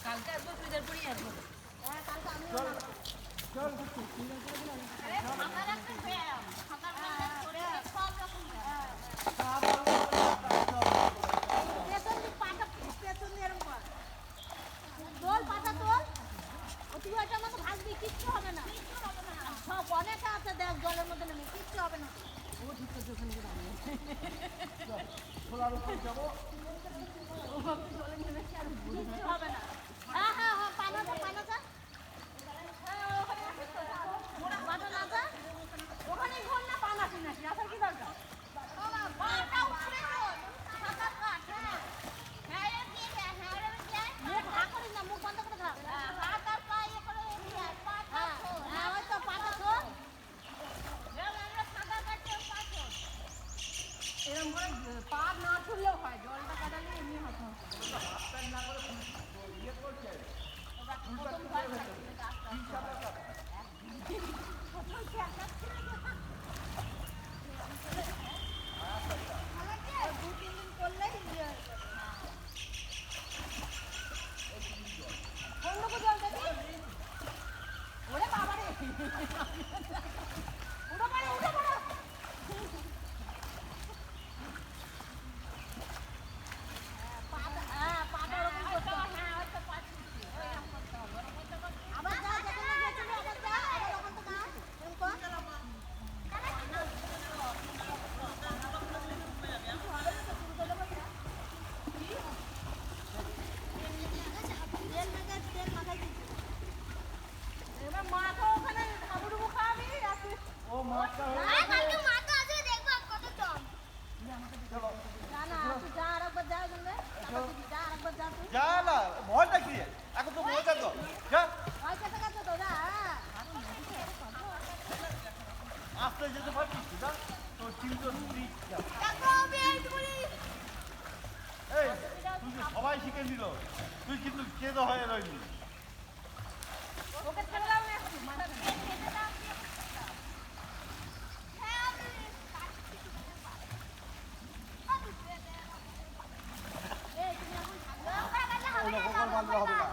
কালকে আসবো চুড়িদার পরিয়ে আসবো। কিচ্ছু হবে না, সব অনেক আছে দেখ জলের মধ্যে নেমে কিচ্ছু হবে না। ও ঠিক করছে ওখানে গিয়ে দাঁড়িয়ে খোলার উপর যাবো। জলে নেমেছে আর কিচ্ছু হবে না। হ্যাঁ হ্যাঁ হ্যাঁ পানাটা ওখানে ঘর না পানা কিনাছি আসার কি দরকার? মুখ হা করিস না, মুখ বন্ধ করে খা। এরকম করে পা না ছুড়লেও হয়, জলটা কাটালে এমনি হতো। ওরে বাবারে উঠো পারে উঠো পারে ও মাছটা যা না ভয়টা কি এখন তো মজা তো যা আসতে যেতে পারছিস না তোর চিন্তা এই তুই যে সবাই শিখে দিল তুই কিন্তু কেঁদো হয়ে রইলি ওকে ছেড়ে দাও না একটু মাথা ওরকম বান্ধব হবে না